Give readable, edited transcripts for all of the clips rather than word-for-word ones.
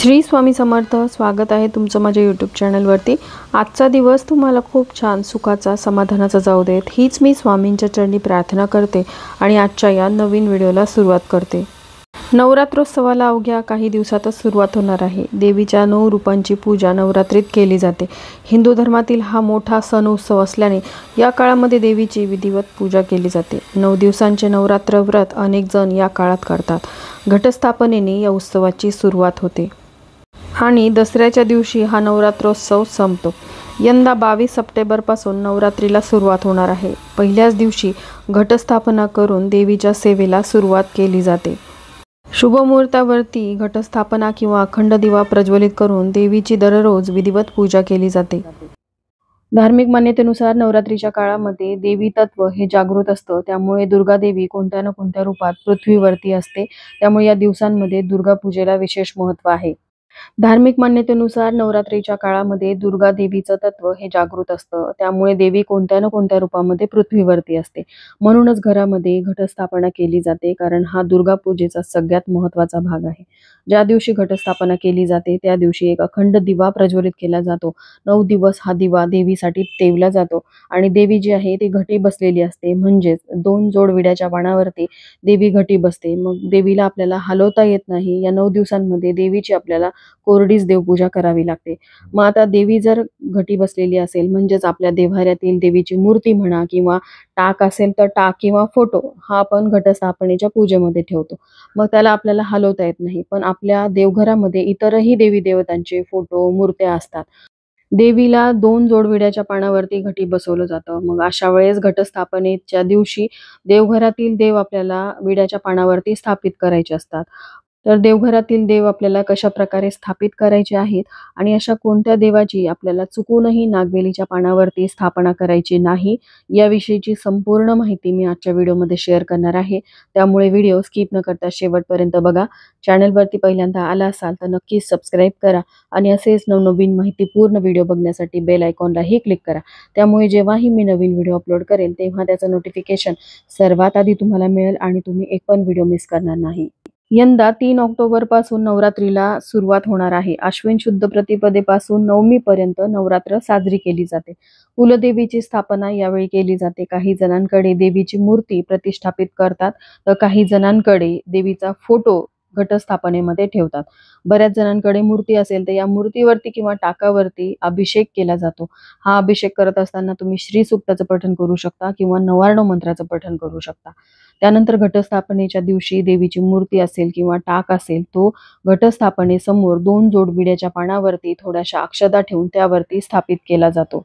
श्री स्वामी समर्थ। स्वागत आहे तुमचं माझ्या यूट्यूब चॅनलवरती। आजचा दिवस तुम्हाला खूप छान सुखाचा समाधानाचा जाऊ देत हीच मी स्वामींच्या चरणी प्रार्थना करते आणि आजच्या या नवीन व्हिडिओला सुरुवात करते। नवरात्रोत्सवाला अवघ्या काही दिवसातच सुरुवात होणार आहे। देवीच्या 9 रूपांची पूजा नवरात्रीत केली जाते। हिंदू धर्मातील हा मोठा सण उत्सव असल्याने या काळामध्ये देवीची विधिवत पूजा केली जाते। 9 दिवसांचे नवरात्र व्रत अनेक जण या काळात करतात। घटस्थापनेने या उत्सवाची सुरुवात होते आणि दसऱ्याच्या दिवशी हा नवरात्रोत्सव संपतो। यंदा 22 सप्टेंबरपासून नवरात्रीला सुरुवात होणार आहे। पहिल्याच दिवशी घटस्थापना करून देवीच्या सेवेला सुरुवात केली जाते। शुभ मुहूर्तावरती घटस्थापना किंवा अखंड दिवा प्रज्वलित करून देवीची दररोज विधिवत पूजा केली जाते। धार्मिक मान्यतेनुसार नवरात्रीच्या काळामध्ये देवी तत्व हे जागृत असतं, त्यामुळे दुर्गा देवी कोणत्या ना कोणत्या रूपात पृथ्वीवरती असते। त्यामुळे या दिवसांमध्ये दुर्गा पूजेला विशेष महत्त्व आहे। धार्मिक मान्यतेनुसार नवरात्रीच्या काळामध्ये दुर्गा देवीचं तत्व हे जागृत असतं, त्यामुळे देवी कोणत्या ना कोणत्या रूपामध्ये पृथ्वीवरती असते। म्हणूनच घरामध्ये घटस्थापना केली जाते, कारण हा दुर्गा पूजेचा सगळ्यात महत्त्वाचा भाग आहे। ज्या दिवशी घटस्थापना केली जाते त्या दिवशी एक अखंड दिवा प्रज्वलित केला जातो। 9 दिवस हा दिवा देवीसाठी तेवला जातो आणि देवी जी आहे ती घटी बसलेली असते, म्हणजेच 2 जोड विड्याच्या पानावरती देवी घटी बसते। मग देवीला आपल्याला हलवता येत नाही। या 9 दिवसांमध्ये देवीची आपल्याला कोरडीच देवपूजा करावी लागते। मग आता देवी जर घटी बसलेली असेल, म्हणजेच आपल्या देव्हाऱ्यातील देवीची मूर्ती म्हणा किंवा टाक असेल तर टाक किंवा फोटो हा आपण घटस्थापनेच्या पूजेमध्ये ठेवतो। मग त्याला आपल्याला हलवता येत नाही, पण आपल्या देवघरामध्ये इतरही देवी देवतांचे फोटो मूर्त्या असतात। देवीला 2 जोडविड्याच्या पानावरती घटी बसवलं जातं। मग अशा वेळेस घटस्थापनेच्या दिवशी देवघरातील देव आपल्याला विड्याच्या पानावरती स्थापित करायचे असतात। तर देवघरातील देव आपल्याला कशा प्रकारे स्थापित करायचे आहेत आणि अशा कोणत्या देवाची आपल्याला चुकूनही नागवेलीच्या पानावरती स्थापना करायची नाही, याविषयीची संपूर्ण माहिती मी आजच्या व्हिडिओमध्ये शेअर करणार आहे। त्यामुळे व्हिडिओ स्किप न करता शेवटपर्यंत बघा। चॅनलवरती पहिल्यांदा आला असाल तर नक्कीच सबस्क्राईब करा आणि असेच नवनवीन माहितीपूर्ण व्हिडिओ बघण्यासाठी बेल आयकॉनलाही क्लिक करा। त्यामुळे जेव्हाही मी नवीन व्हिडिओ अपलोड करेन तेव्हा त्याचं नोटिफिकेशन सर्वात आधी तुम्हाला मिळेल आणि तुम्ही एक पण व्हिडिओ मिस करणार नाही। यंदा 3 ऑक्टोबर पासून नवरात्रीला सुरुवात होणार आहे। अश्विन शुद्ध प्रतिपदेपासून नवमीपर्यंत नवरात्र साजरी केली जाते। कुलदेवीची स्थापना यावेळी केली जाते। काही जणांकडे देवीची मूर्ती प्रतिष्ठापित करतात, तर काही जणांकडे देवीचा फोटो घटस्थापनेमध्ये ठेवतात। बऱ्याच जणांकडे मूर्ती असेल तर या मूर्तीवरती किंवा टाकावरती अभिषेक केला जातो। हा अभिषेक करत असताना तुम्ही श्री सूक्ताचं पठण करू शकता किंवा नवार्णव मंत्राचं पठण करू शकता। त्यानंतर घटस्थापनेच्या दिवशी देवीची मूर्ती असेल किंवा टाक असेल तो घटस्थापनेसमोर 2 जोड विड्याच्या पानावरती थोड्याशा अक्षता ठेवून त्यावरती स्थापित केला जातो।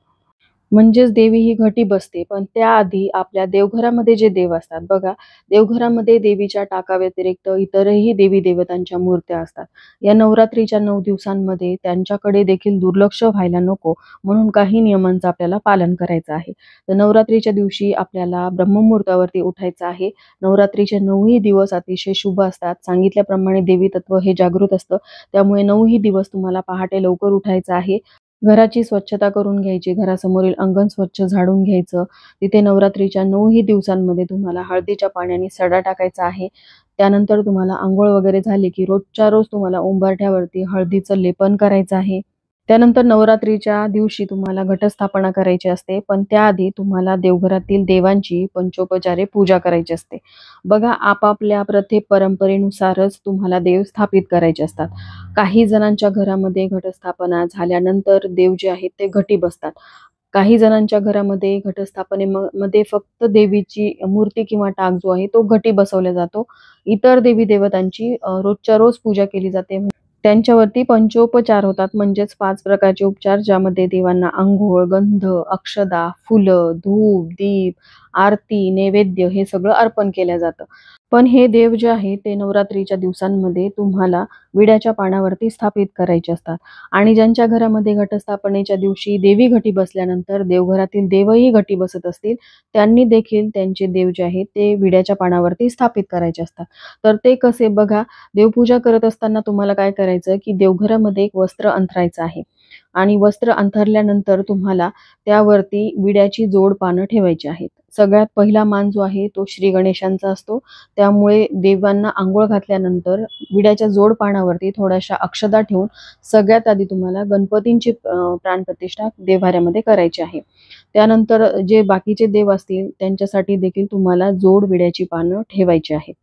म्हणजेच देवी ही घटी बसते, पण त्याआधी आपल्या देवघरामध्ये जे देव असतात बघा, देवघरामध्ये देवीच्या टाका व्यतिरिक्त इतरही देवी देवतांच्या मूर्त्या असतात। या नवरात्रीच्या 9 दिवसांमध्ये त्यांच्याकडे देखील दुर्लक्ष व्हायला नको, म्हणून काही नियमांचं आपल्याला पालन करायचं आहे। तर नवरात्रीच्या दिवशी आपल्याला ब्रह्ममुहूर्तावरती उठायचं आहे। नवरात्रीचे 9ही दिवस अतिशय शुभ असतात। सांगितल्याप्रमाणे देवी तत्व हे जागृत असतं, त्यामुळे 9ही दिवस तुम्हाला पहाटे लवकर उठायचं आहे। घराची स्वच्छता करून घ्यायची, घरासमोरील अंगण स्वच्छ झाडून घ्यायचं। तिथे नवरात्रीच्या 9ही दिवसांमध्ये तुम्हाला हळदीच्या पाण्याने सडा टाकायचा आहे। त्यानंतर तुम्हाला अंघोळ वगैरे झाली की रोजच्या रोज तुम्हाला उंबरठ्यावरती हळदीचं लेपन करायचं आहे। त्यानंतर नवरात्रीच्या दिवशी तुम्हाला घटस्थापना करायची असते, पण त्याआधी तुम्हाला देवघरातील देवांची पंचोपचारे पूजा करायची असते। बघा, आपापल्या प्रथे परंपरेनुसारच तुम्हाला देव स्थापित करायचे असतात। काही जणांच्या घरामध्ये घटस्थापना झाल्यानंतर देव जे आहेत ते घटी बसतात। काही जणांच्या घरामध्ये घटस्थापनेमध्ये फक्त देवीची मूर्ती किंवा टाक जो आहे तो घटी बसवला जातो। इतर देवी देवतांची रोजच्या रोज पूजा केली जाते। त्यांच्यावरती पंचोपचार होतात, म्हणजेच 5 प्रकारचे उपचार, ज्यामध्ये देवांना अंघोळ, गंध, अक्षदा, फुलं, धूप, दीप, आरती, नैवेद्य हे सगळं अर्पण केलं जातं। पण हे देव जे आहे ते नवरात्रीच्या दिवसांमध्ये तुम्हाला विड्याच्या पानावरती स्थापित करायचे असतात। आणि ज्यांच्या घरामध्ये घटस्थापनेच्या दिवशी देवी घटी बसल्यानंतर देवघरातील देवही घटी बसत असतील, त्यांनी देखील त्यांचे देव जे आहेत ते विड्याच्या पानावरती स्थापित करायचे असतात। तर ते कसे बघा, देवपूजा करत असताना तुम्हाला काय करायचं की देवघरामध्ये एक वस्त्र अंथरायचं आहे आणि वस्त्र अंथरल्यानंतर तुम्हाला त्यावरती विड्याची जोड पानं ठेवायची आहेत। सगळ्यात पहिला मान जो आहे तो श्री गणेशांचा असतो. त्यामुळे देवांना अंघोळ घातल्यानंतर विड्याच्या जोड पानावरती थोड्याशा अक्षता ठेवून सगळ्यात आधी तुम्हाला गणपतींची प्राणप्रतिष्ठा देव्हाऱ्यामध्ये करायची आहे. त्यानंतर जे बाकीचे देव असतील त्यांच्यासाठी देखील तुम्हाला जोड विड्याची पानं ठेवायची आहेत.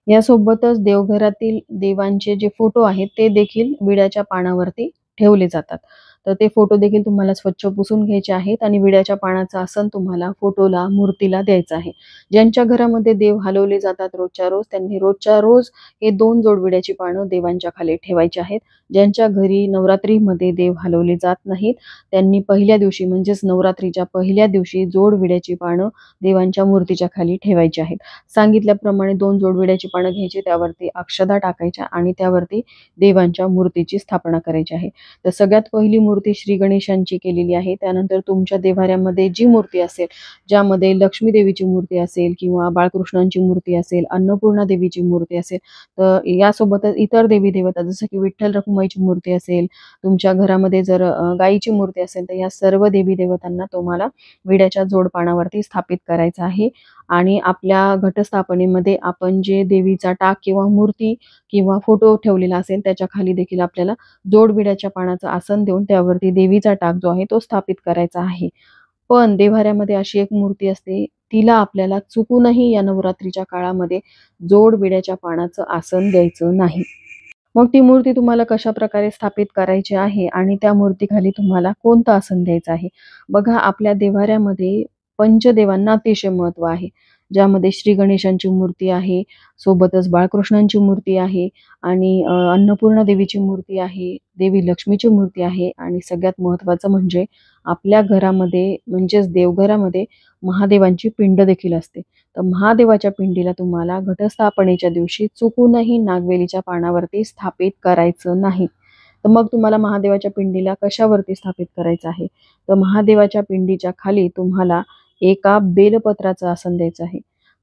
यासोबतच देवघरातील देवांचे जे फोटो आहेत ते देखील विड्याच्या पानावरती ठेवले जातात. तर ते फोटो देखील तुम्हाला स्वच्छ पुसून घ्यायचे आहेत आणि विड्याच्या पानाचं आसन तुम्हाला फोटोला, मूर्तीला द्यायचं आहे. ज्यांच्या घरामध्ये देव हलवले जातात रोजच्या रोज, त्यांनी रोजच्या रोज हे 2 जोड विड्याची पानं देवांच्या खाली ठेवायची आहेत. ज्यांच्या घरी नवरात्रीमध्ये देव हलवले जात नाहीत, त्यांनी पहिल्या दिवशी म्हणजेच नवरात्रीच्या पहिल्या दिवशी जोड विड्याची पानं देवांच्या मूर्तीच्या खाली ठेवायची आहेत. सांगितल्याप्रमाणे 2 जोड विड्याची पानं घ्यायची, त्यावरती अक्षता टाकायच्या आणि त्यावरती देवांच्या मूर्तीची स्थापना करायची आहे. तर सगळ्यात पहिली मूर्ती श्री गणेशांची केलेली आहे. त्यानंतर तुमच्या देव्हाऱ्यामध्ये जी मूर्ती असेल, ज्यामध्ये लक्ष्मी देवीची मूर्ती असेल किंवा बाळकृष्णांची मूर्ती असेल, अन्नपूर्णा देवीची मूर्ती असेल, तर यासोबतच इतर देवी देवता जसं की विठ्ठल रखुमाईची मूर्ती असेल, तुमच्या घरामध्ये जर गायीची मूर्ती असेल, तर या सर्व देवी देवतांना तुम्हाला विड्याच्या जोडपानावरती स्थापित करायचं आहे. आणि आपल्या घटस्थापनेमध्ये आपण जे देवीचा टाक किंवा मूर्ती किंवा फोटो ठेवलेला असेल त्याच्या खाली देखील आपल्याला जोड विड्याच्या पानाचं आसन देऊन त्यावरती देवीचा टाक जो आहे तो स्थापित करायचा आहे. पण देव्हाऱ्यामध्ये अशी एक मूर्ती असते, तिला आपल्याला चुकूनही या नवरात्रीच्या काळामध्ये जोड विड्याच्या पानाचं आसन द्यायचं नाही. मग ती मूर्ती तुम्हाला कशा प्रकारे स्थापित करायची आहे आणि त्या मूर्तीखाली तुम्हाला कोणतं आसन द्यायचं आहे? बघा, आपल्या देव्हाऱ्यामध्ये पंचदेवांना अतिशय महत्त्व आहे. ज्यामध्ये श्री गणेशांची मूर्ती आहे, सोबतच बाळकृष्णांची मूर्ती आहे आणि अन्नपूर्णा देवीची मूर्ती आहे, देवी लक्ष्मीची मूर्ती आहे आणि सगळ्यात महत्त्वाचं म्हणजे आपल्या घरामध्ये म्हणजेच देवघरामध्ये महादेवांची पिंड देखील असते. तर महादेवाच्या पिंडीला तुम्हाला घटस्थापनेच्या दिवशी चुकूनही नागवेलीच्या पानावरती स्थापित करायचं नाही. तर मग तुम्हाला महादेवाच्या पिंडीला कशावरती स्थापित करायचं आहे? तर महादेवाच्या पिंडीच्या खाली तुम्हाला एका बेलपत्राचं आसन द्यायचं आहे.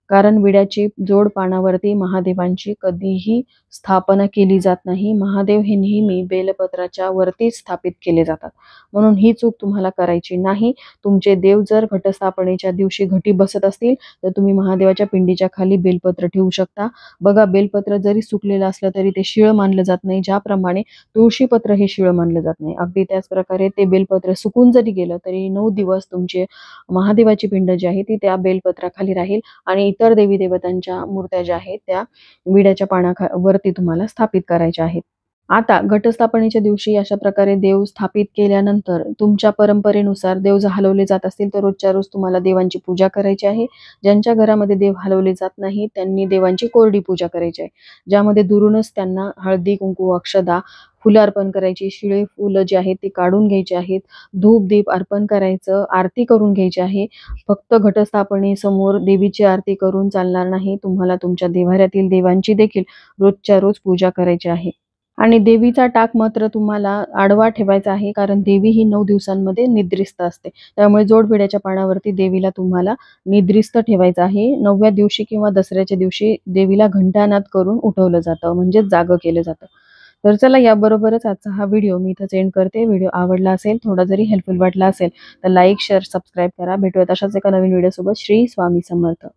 कारण विड्याची जोड पानावरती महादेवांची कधीही स्थापना केली जात नाही. महादेव हे नेहमी बेलपत्राच्या वरती स्थापित केले जातात. म्हणून ही चूक तुम्हाला करायची नाही. तुमचे देव जर घटस्थापनेच्या दिवशी घटी बसत असतील तर तुम्ही महादेवाच्या पिंडीच्या खाली बेलपत्र ठेवू शकता. बघा, बेलपत्र जरी सुकलेलं असलं तरी ते शिळ मानलं जात नाही. ज्याप्रमाणे तुळशीपत्र हे शिळ मानलं जात नाही, अगदी त्याच प्रकारे ते बेलपत्र सुकून जरी गेलं तरी 9 दिवस तुमचे महादेवाची पिंड जी आहे ती त्या बेलपत्राखाली राहील आणि इतर देवी देवतांच्या मूर्त्या ज्या आहेत त्या विड्याच्या पानावरती तुम्हाला स्थापित करायच्या आहेत. आता घटस्थापनेच्या दिवशी अशा प्रकारे देव स्थापित केल्यानंतर तुमच्या परंपरेनुसार देव जर हलवले जात असतील तर रोजच्या रोज तुम्हाला देवांची पूजा करायची आहे. ज्यांच्या घरामध्ये देव हलवले जात नाही त्यांनी देवांची कोरडी पूजा करायची आहे, ज्यामध्ये दुरूनच त्यांना हळदी, कुंकू, अक्षदा, फुलं अर्पण करायची, शिळे फुलं जी आहेत ती काढून घ्यायची आहेत, धूप दीप अर्पण करायचं, आरती करून घ्यायची आहे. फक्त घटस्थापनेसमोर देवीची आरती करून चालणार नाही, तुम्हाला तुमच्या देव्हाऱ्यातील देवांची देखील रोजच्या रोज पूजा करायची आहे. आणि देवीचा टाक मात्र तुम्हाला आडवा ठेवायचा आहे, कारण देवी ही 9 दिवसांमध्ये निद्रिस्त असते. त्यामुळे जोड विड्याच्या पानावरती देवीला तुम्हाला निद्रिस्त ठेवायचं आहे. 9व्या दिवशी किंवा दसऱ्याच्या दिवशी देवीला घंटानाद करून उठवलं जातं, म्हणजेच जागं केलं जातं. तर चला, याबरोबरच आजचा हा व्हिडिओ मी इथंच एंड करते. व्हिडिओ आवडला असेल, थोडा जरी हेल्पफुल वाटला असेल तर लाईक, शेअर, सबस्क्राईब करा. भेटूयात अशाच एका नवीन व्हिडिओसोबत. श्री स्वामी समर्थ.